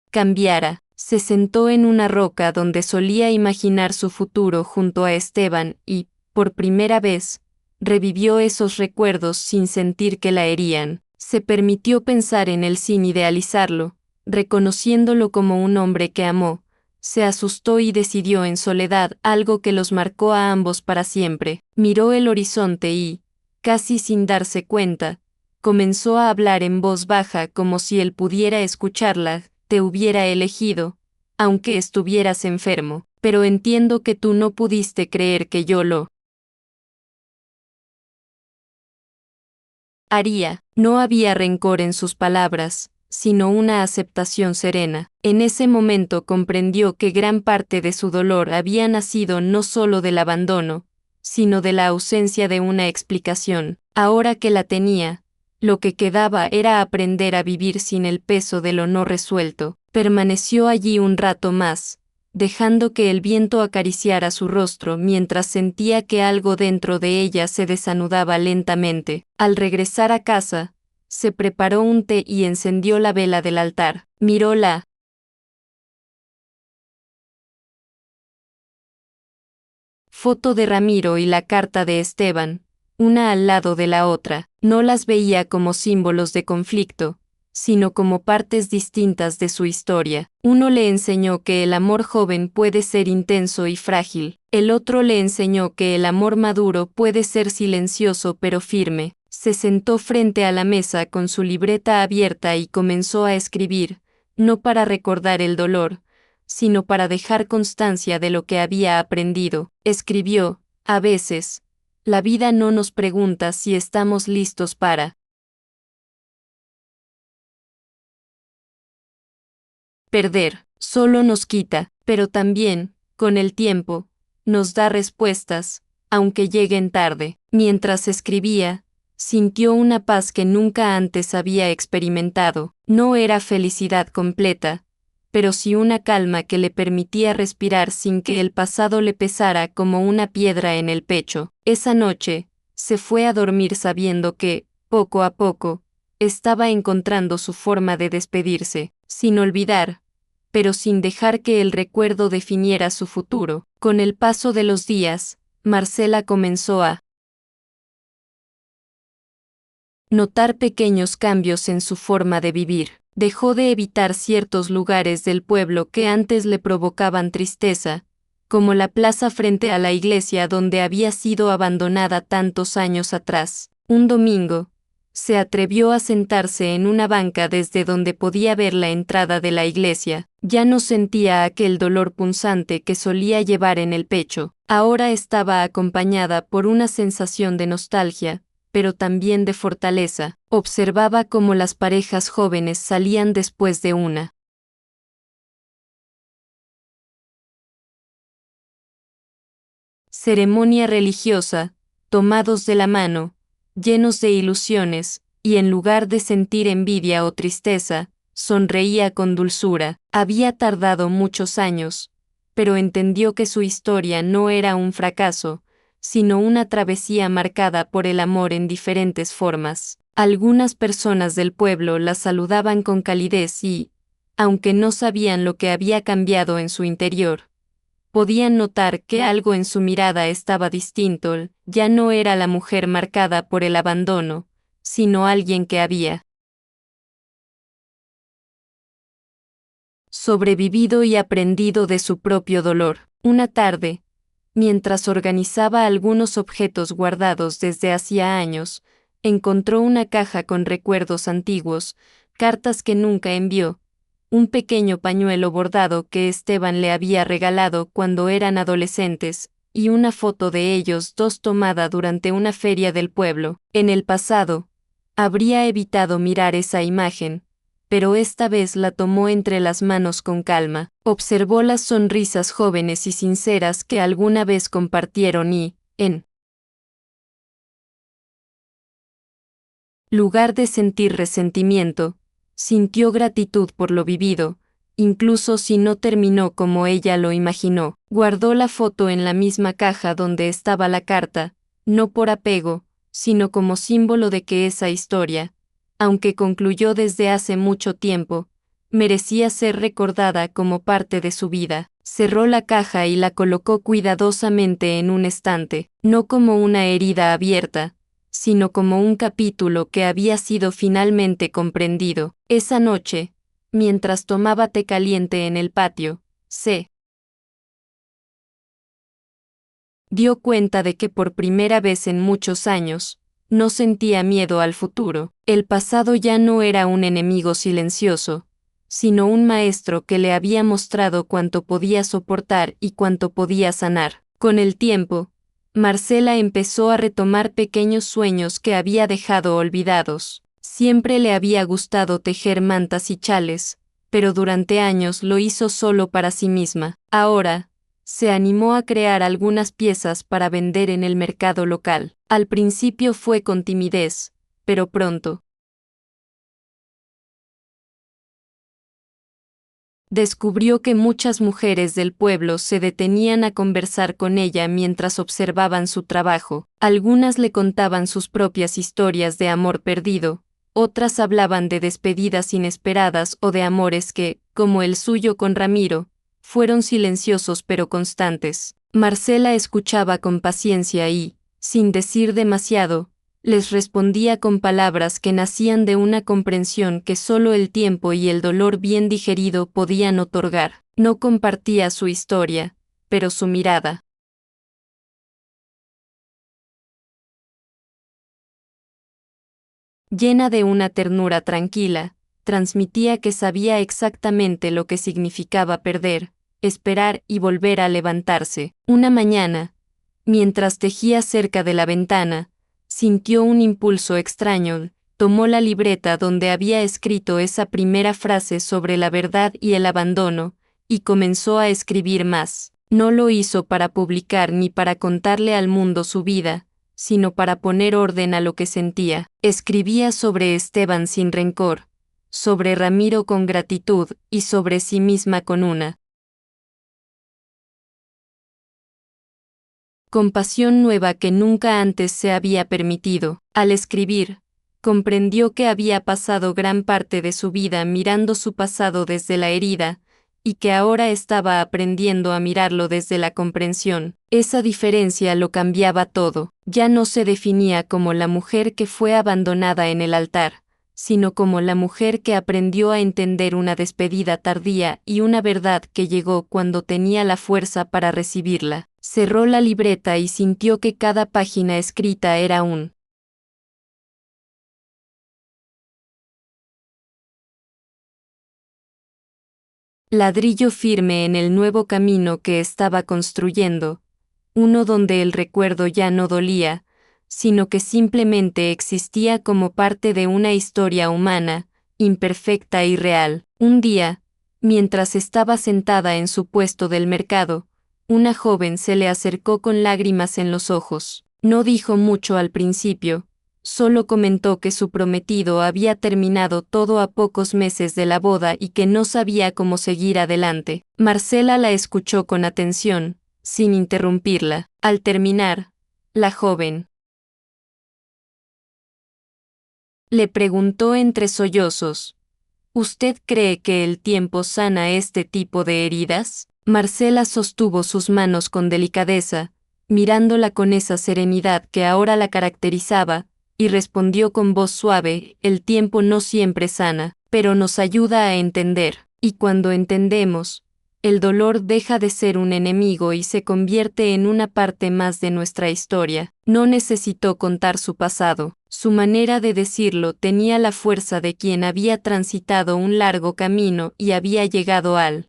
Speaker 1: cambiara. Se sentó en una roca donde solía imaginar su futuro junto a Esteban y, por primera vez, revivió esos recuerdos sin sentir que la herían. Se permitió pensar en él sin idealizarlo, reconociéndolo como un hombre que amó. Se asustó y decidió en soledad algo que los marcó a ambos para siempre. Miró el horizonte y, casi sin darse cuenta, comenzó a hablar en voz baja como si él pudiera escucharla. Te hubiera elegido, aunque estuvieras enfermo, pero entiendo que tú no pudiste creer que yo lo haría. No había rencor en sus palabras, sino una aceptación serena. En ese momento comprendió que gran parte de su dolor había nacido no solo del abandono, sino de la ausencia de una explicación. Ahora que la tenía, lo que quedaba era aprender a vivir sin el peso de lo no resuelto. Permaneció allí un rato más, dejando que el viento acariciara su rostro mientras sentía que algo dentro de ella se desanudaba lentamente. Al regresar a casa, se preparó un té y encendió la vela del altar. Miró la foto de Ramiro y la carta de Esteban, una al lado de la otra. No las veía como símbolos de conflicto, sino como partes distintas de su historia. Uno le enseñó que el amor joven puede ser intenso y frágil, el otro le enseñó que el amor maduro puede ser silencioso pero firme. Se sentó frente a la mesa con su libreta abierta y comenzó a escribir, no para recordar el dolor, sino para dejar constancia de lo que había aprendido. Escribió: a veces, la vida no nos pregunta si estamos listos para Perder solo nos quita, pero también, con el tiempo, nos da respuestas, aunque lleguen tarde. Mientras escribía, sintió una paz que nunca antes había experimentado. No era felicidad completa, pero sí una calma que le permitía respirar sin que el pasado le pesara como una piedra en el pecho. Esa noche, se fue a dormir sabiendo que, poco a poco, estaba encontrando su forma de despedirse, sin olvidar, pero sin dejar que el recuerdo definiera su futuro. Con el paso de los días, Marcela comenzó a notar pequeños cambios en su forma de vivir. Dejó de evitar ciertos lugares del pueblo que antes le provocaban tristeza, como la plaza frente a la iglesia donde había sido abandonada tantos años atrás. Un domingo, se atrevió a sentarse en una banca desde donde podía ver la entrada de la iglesia. Ya no sentía aquel dolor punzante que solía llevar en el pecho. Ahora estaba acompañada por una sensación de nostalgia, pero también de fortaleza. Observaba cómo las parejas jóvenes salían después de una ceremonia religiosa, tomados de la mano, llenos de ilusiones, y en lugar de sentir envidia o tristeza, sonreía con dulzura. Había tardado muchos años, pero entendió que su historia no era un fracaso, sino una travesía marcada por el amor en diferentes formas. Algunas personas del pueblo la saludaban con calidez y, aunque no sabían lo que había cambiado en su interior, podían notar que algo en su mirada estaba distinto. Ya no era la mujer marcada por el abandono, sino alguien que había sobrevivido y aprendido de su propio dolor. Una tarde, mientras organizaba algunos objetos guardados desde hacía años, encontró una caja con recuerdos antiguos, cartas que nunca envió, un pequeño pañuelo bordado que Esteban le había regalado cuando eran adolescentes, y una foto de ellos dos tomada durante una feria del pueblo. En el pasado, habría evitado mirar esa imagen, pero esta vez la tomó entre las manos con calma. Observó las sonrisas jóvenes y sinceras que alguna vez compartieron y, en lugar de sentir resentimiento, sintió gratitud por lo vivido, incluso si no terminó como ella lo imaginó. Guardó la foto en la misma caja donde estaba la carta, no por apego, sino como símbolo de que esa historia, aunque concluyó desde hace mucho tiempo, merecía ser recordada como parte de su vida. Cerró la caja y la colocó cuidadosamente en un estante, no como una herida abierta, sino como un capítulo que había sido finalmente comprendido. Esa noche, mientras tomaba té caliente en el patio, se dio cuenta de que por primera vez en muchos años, no sentía miedo al futuro. El pasado ya no era un enemigo silencioso, sino un maestro que le había mostrado cuánto podía soportar y cuánto podía sanar. Con el tiempo, Marcela empezó a retomar pequeños sueños que había dejado olvidados. Siempre le había gustado tejer mantas y chales, pero durante años lo hizo solo para sí misma. Ahora, se animó a crear algunas piezas para vender en el mercado local. Al principio fue con timidez, pero pronto descubrió que muchas mujeres del pueblo se detenían a conversar con ella mientras observaban su trabajo. Algunas le contaban sus propias historias de amor perdido, otras hablaban de despedidas inesperadas o de amores que, como el suyo con Ramiro, fueron silenciosos pero constantes. Marcela escuchaba con paciencia y, sin decir demasiado, les respondía con palabras que nacían de una comprensión que solo el tiempo y el dolor bien digerido podían otorgar. No compartía su historia, pero su mirada, llena de una ternura tranquila, transmitía que sabía exactamente lo que significaba perder, esperar y volver a levantarse. Una mañana, mientras tejía cerca de la ventana, sintió un impulso extraño, tomó la libreta donde había escrito esa primera frase sobre la verdad y el abandono, y comenzó a escribir más. No lo hizo para publicar ni para contarle al mundo su vida, sino para poner orden a lo que sentía. Escribía sobre Esteban sin rencor, sobre Ramiro con gratitud y sobre sí misma con una compasión nueva que nunca antes se había permitido. Al escribir, comprendió que había pasado gran parte de su vida mirando su pasado desde la herida, y que ahora estaba aprendiendo a mirarlo desde la comprensión. Esa diferencia lo cambiaba todo. Ya no se definía como la mujer que fue abandonada en el altar, sino como la mujer que aprendió a entender una despedida tardía y una verdad que llegó cuando tenía la fuerza para recibirla. Cerró la libreta y sintió que cada página escrita era un ladrillo firme en el nuevo camino que estaba construyendo, uno donde el recuerdo ya no dolía, sino que simplemente existía como parte de una historia humana, imperfecta y real. Un día, mientras estaba sentada en su puesto del mercado, una joven se le acercó con lágrimas en los ojos. No dijo mucho al principio, solo comentó que su prometido había terminado todo a pocos meses de la boda y que no sabía cómo seguir adelante. Marcela la escuchó con atención, sin interrumpirla. Al terminar, la joven le preguntó entre sollozos: ¿Usted cree que el tiempo sana este tipo de heridas? Marcela sostuvo sus manos con delicadeza, mirándola con esa serenidad que ahora la caracterizaba, y respondió con voz suave: el tiempo no siempre sana, pero nos ayuda a entender, y cuando entendemos, el dolor deja de ser un enemigo y se convierte en una parte más de nuestra historia. No necesitó contar su pasado. Su manera de decirlo tenía la fuerza de quien había transitado un largo camino y había llegado al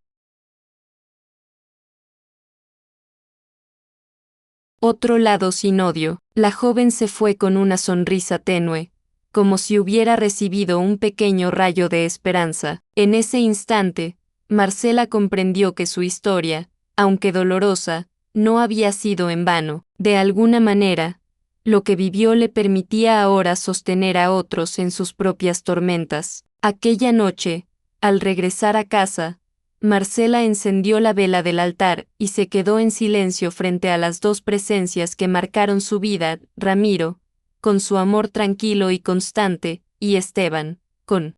Speaker 1: otro lado sin odio. La joven se fue con una sonrisa tenue, como si hubiera recibido un pequeño rayo de esperanza. En ese instante, Marcela comprendió que su historia, aunque dolorosa, no había sido en vano. De alguna manera, lo que vivió le permitía ahora sostener a otros en sus propias tormentas. Aquella noche, al regresar a casa, Marcela encendió la vela del altar y se quedó en silencio frente a las dos presencias que marcaron su vida: Ramiro, con su amor tranquilo y constante, y Esteban, con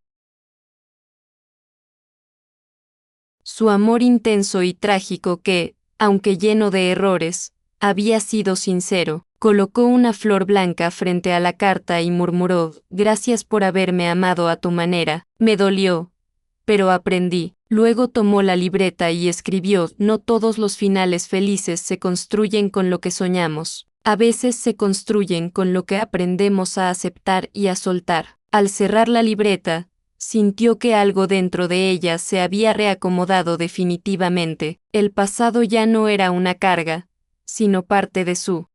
Speaker 1: su amor intenso y trágico que, aunque lleno de errores, había sido sincero. Colocó una flor blanca frente a la carta y murmuró: gracias por haberme amado a tu manera. Me dolió, pero aprendí. Luego tomó la libreta y escribió: no todos los finales felices se construyen con lo que soñamos. A veces se construyen con lo que aprendemos a aceptar y a soltar. Al cerrar la libreta, sintió que algo dentro de ella se había reacomodado definitivamente. El pasado ya no era una carga, sino parte de su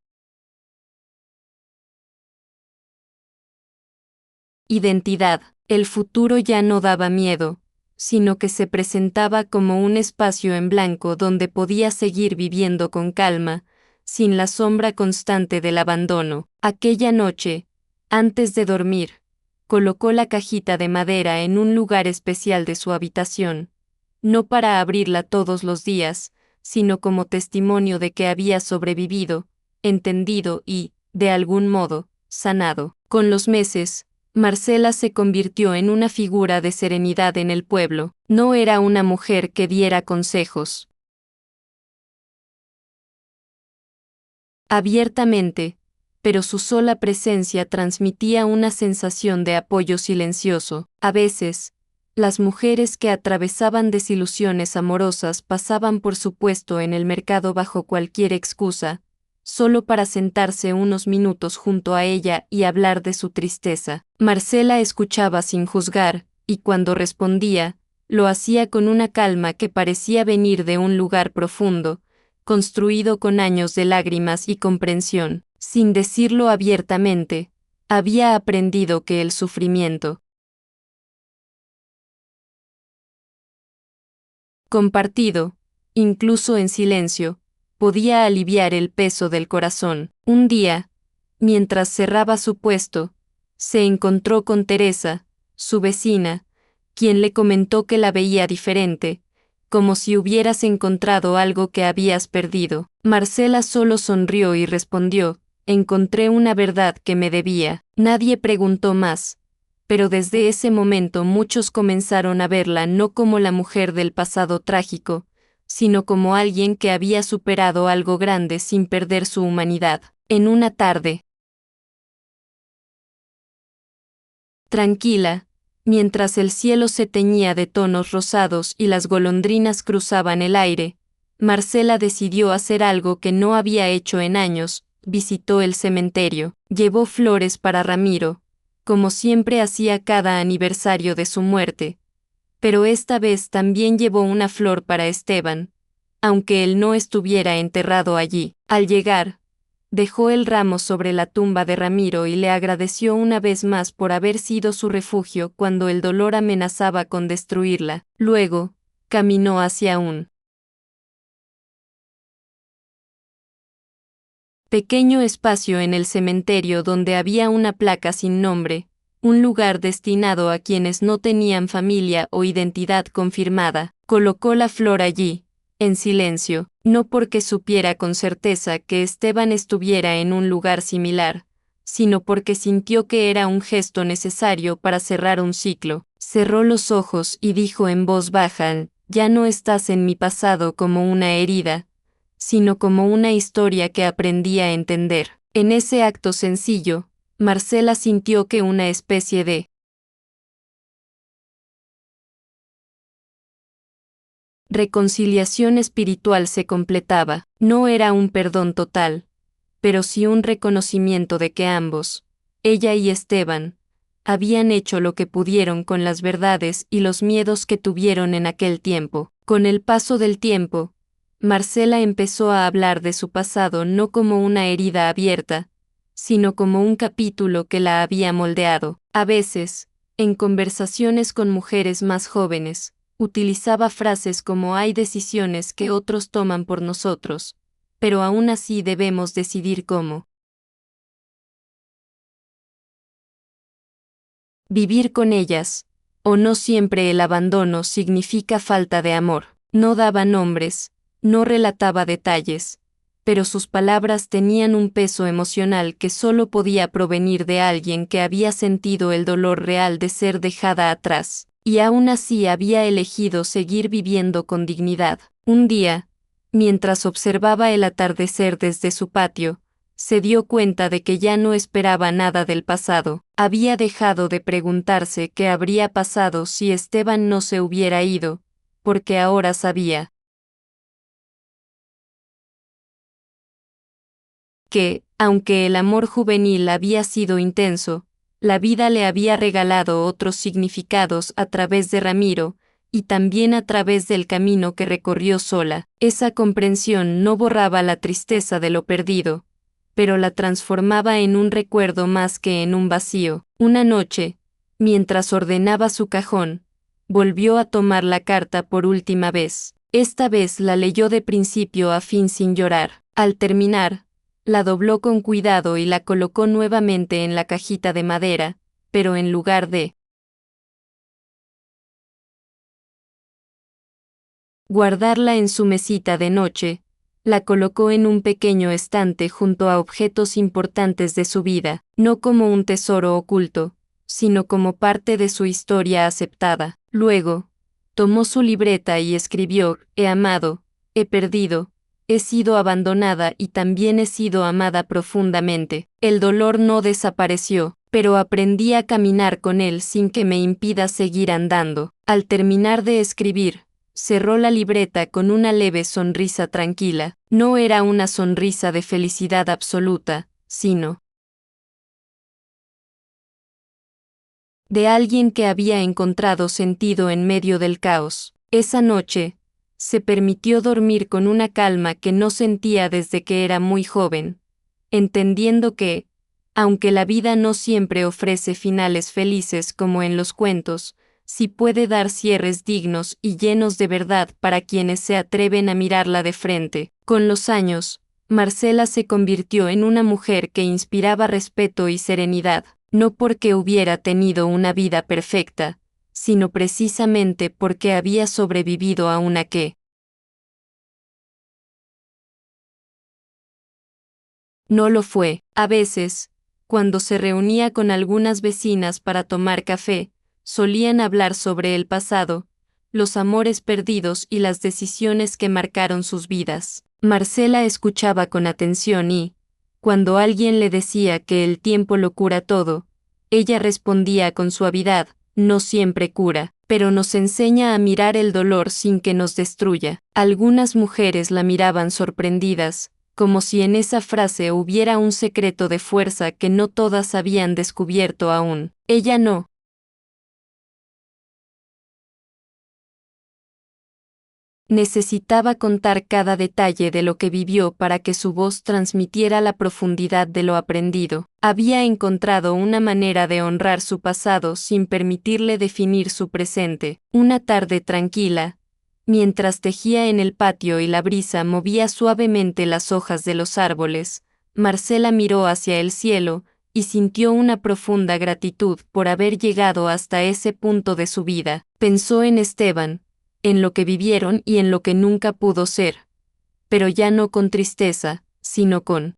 Speaker 1: identidad. El futuro ya no daba miedo, sino que se presentaba como un espacio en blanco donde podía seguir viviendo con calma, sin la sombra constante del abandono. Aquella noche, antes de dormir, colocó la cajita de madera en un lugar especial de su habitación, no para abrirla todos los días, sino como testimonio de que había sobrevivido, entendido y, de algún modo, sanado. Con los meses, Marcela se convirtió en una figura de serenidad en el pueblo. No era una mujer que diera consejos abiertamente, pero su sola presencia transmitía una sensación de apoyo silencioso. A veces, las mujeres que atravesaban desilusiones amorosas pasaban por su puesto en el mercado bajo cualquier excusa, solo para sentarse unos minutos junto a ella y hablar de su tristeza. Marcela escuchaba sin juzgar, y cuando respondía, lo hacía con una calma que parecía venir de un lugar profundo, construido con años de lágrimas y comprensión. Sin decirlo abiertamente, había aprendido que el sufrimiento compartido, incluso en silencio, podía aliviar el peso del corazón. Un día, mientras cerraba su puesto, se encontró con Teresa, su vecina, quien le comentó que la veía diferente, como si hubieras encontrado algo que habías perdido. Marcela solo sonrió y respondió: encontré una verdad que me debía. Nadie preguntó más, pero desde ese momento muchos comenzaron a verla no como la mujer del pasado trágico, sino como alguien que había superado algo grande sin perder su humanidad. En una tarde tranquila, mientras el cielo se teñía de tonos rosados y las golondrinas cruzaban el aire, Marcela decidió hacer algo que no había hecho en años: visitó el cementerio, llevó flores para Ramiro, como siempre hacía cada aniversario de su muerte, pero esta vez también llevó una flor para Esteban, aunque él no estuviera enterrado allí. Al llegar, dejó el ramo sobre la tumba de Ramiro y le agradeció una vez más por haber sido su refugio cuando el dolor amenazaba con destruirla. Luego, caminó hacia un pequeño espacio en el cementerio donde había una placa sin nombre, un lugar destinado a quienes no tenían familia o identidad confirmada. Colocó la flor allí, en silencio, no porque supiera con certeza que Esteban estuviera en un lugar similar, sino porque sintió que era un gesto necesario para cerrar un ciclo. Cerró los ojos y dijo en voz baja: ya no estás en mi pasado como una herida, sino como una historia que aprendí a entender. En ese acto sencillo, Marcela sintió que una especie de reconciliación espiritual se completaba. No era un perdón total, pero sí un reconocimiento de que ambos, ella y Esteban, habían hecho lo que pudieron con las verdades y los miedos que tuvieron en aquel tiempo. Con el paso del tiempo, Marcela empezó a hablar de su pasado no como una herida abierta, sino como un capítulo que la había moldeado. A veces, en conversaciones con mujeres más jóvenes, utilizaba frases como: hay decisiones que otros toman por nosotros, pero aún así debemos decidir cómo vivir con ellas, o no siempre el abandono significa falta de amor. No daba nombres, no relataba detalles, pero sus palabras tenían un peso emocional que solo podía provenir de alguien que había sentido el dolor real de ser dejada atrás, y aún así había elegido seguir viviendo con dignidad. Un día, mientras observaba el atardecer desde su patio, se dio cuenta de que ya no esperaba nada del pasado. Había dejado de preguntarse qué habría pasado si Esteban no se hubiera ido, porque ahora sabía que, aunque el amor juvenil había sido intenso, la vida le había regalado otros significados a través de Ramiro, y también a través del camino que recorrió sola. Esa comprensión no borraba la tristeza de lo perdido, pero la transformaba en un recuerdo más que en un vacío. Una noche, mientras ordenaba su cajón, volvió a tomar la carta por última vez. Esta vez la leyó de principio a fin sin llorar. Al terminar, la dobló con cuidado y la colocó nuevamente en la cajita de madera, pero en lugar de guardarla en su mesita de noche, la colocó en un pequeño estante junto a objetos importantes de su vida, no como un tesoro oculto, sino como parte de su historia aceptada. Luego, tomó su libreta y escribió: he amado, he perdido, he sido abandonada y también he sido amada profundamente. El dolor no desapareció, pero aprendí a caminar con él sin que me impida seguir andando. Al terminar de escribir, cerró la libreta con una leve sonrisa tranquila. No era una sonrisa de felicidad absoluta, sino de alguien que había encontrado sentido en medio del caos. Esa noche, se permitió dormir con una calma que no sentía desde que era muy joven, entendiendo que, aunque la vida no siempre ofrece finales felices como en los cuentos, sí puede dar cierres dignos y llenos de verdad para quienes se atreven a mirarla de frente. Con los años, Marcela se convirtió en una mujer que inspiraba respeto y serenidad, no porque hubiera tenido una vida perfecta, sino precisamente porque había sobrevivido a una que no lo fue. A veces, cuando se reunía con algunas vecinas para tomar café, solían hablar sobre el pasado, los amores perdidos y las decisiones que marcaron sus vidas. Marcela escuchaba con atención y, cuando alguien le decía que el tiempo lo cura todo, ella respondía con suavidad: no siempre cura, pero nos enseña a mirar el dolor sin que nos destruya. Algunas mujeres la miraban sorprendidas, como si en esa frase hubiera un secreto de fuerza que no todas habían descubierto aún. Ella no. Necesitaba contar cada detalle de lo que vivió para que su voz transmitiera la profundidad de lo aprendido. Había encontrado una manera de honrar su pasado sin permitirle definir su presente. Una tarde tranquila, mientras tejía en el patio y la brisa movía suavemente las hojas de los árboles, Marcela miró hacia el cielo y sintió una profunda gratitud por haber llegado hasta ese punto de su vida. Pensó en Esteban, en lo que vivieron y en lo que nunca pudo ser, pero ya no con tristeza, sino con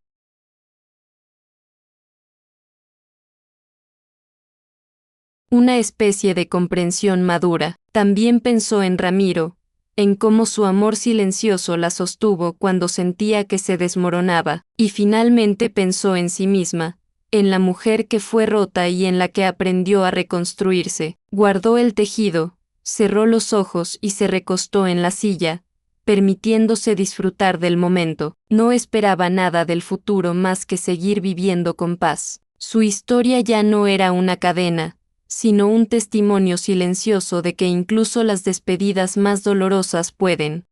Speaker 1: una especie de comprensión madura. También pensó en Ramiro, en cómo su amor silencioso la sostuvo cuando sentía que se desmoronaba, y finalmente pensó en sí misma, en la mujer que fue rota y en la que aprendió a reconstruirse. Guardó el tejido, cerró los ojos y se recostó en la silla, permitiéndose disfrutar del momento. No esperaba nada del futuro más que seguir viviendo con paz. Su historia ya no era una cadena, sino un testimonio silencioso de que incluso las despedidas más dolorosas pueden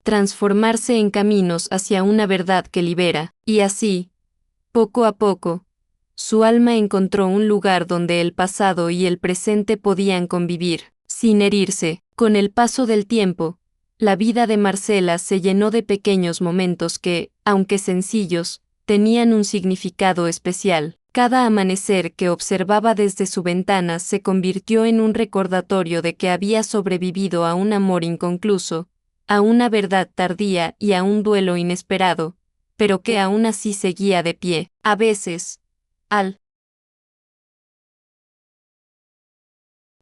Speaker 1: transformarse en caminos hacia una verdad que libera, y así, poco a poco, su alma encontró un lugar donde el pasado y el presente podían convivir, sin herirse. Con el paso del tiempo, la vida de Marcela se llenó de pequeños momentos que, aunque sencillos, tenían un significado especial. Cada amanecer que observaba desde su ventana se convirtió en un recordatorio de que había sobrevivido a un amor inconcluso, a una verdad tardía y a un duelo inesperado, pero que aún así seguía de pie. A veces, al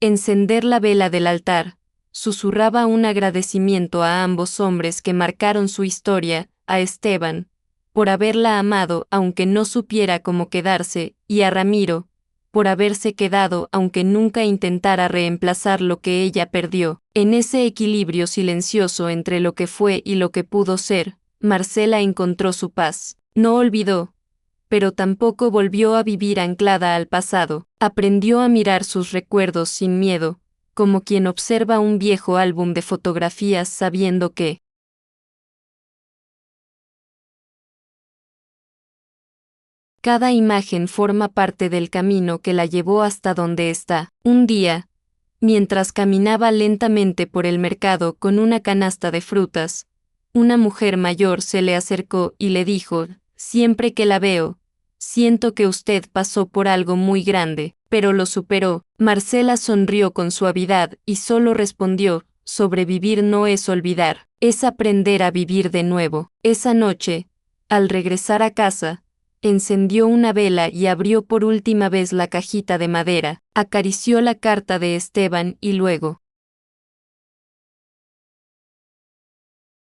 Speaker 1: encender la vela del altar, susurraba un agradecimiento a ambos hombres que marcaron su historia, a Esteban, por haberla amado aunque no supiera cómo quedarse, y a Ramiro, por haberse quedado aunque nunca intentara reemplazar lo que ella perdió. En ese equilibrio silencioso entre lo que fue y lo que pudo ser, Marcela encontró su paz. No olvidó, pero tampoco volvió a vivir anclada al pasado. Aprendió a mirar sus recuerdos sin miedo, como quien observa un viejo álbum de fotografías sabiendo que cada imagen forma parte del camino que la llevó hasta donde está. Un día, mientras caminaba lentamente por el mercado con una canasta de frutas, una mujer mayor se le acercó y le dijo: siempre que la veo, siento que usted pasó por algo muy grande, pero lo superó. Marcela sonrió con suavidad y solo respondió: sobrevivir no es olvidar, es aprender a vivir de nuevo. Esa noche, al regresar a casa, encendió una vela y abrió por última vez la cajita de madera, acarició la carta de Esteban y luego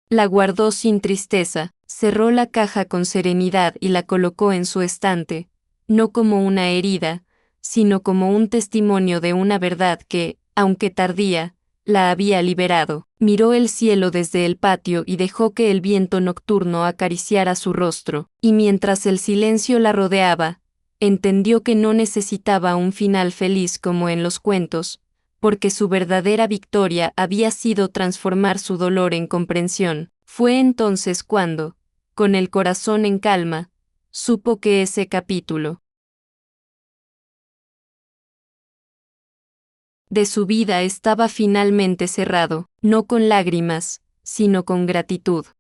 Speaker 1: la guardó sin tristeza, cerró la caja con serenidad y la colocó en su estante, no como una herida, sino como un testimonio de una verdad que, aunque tardía, la había liberado. Miró el cielo desde el patio y dejó que el viento nocturno acariciara su rostro, y mientras el silencio la rodeaba, entendió que no necesitaba un final feliz como en los cuentos, porque su verdadera victoria había sido transformar su dolor en comprensión. Fue entonces cuando, Con el corazón en calma, supo que ese capítulo de su vida estaba finalmente cerrado, no con lágrimas, sino con gratitud.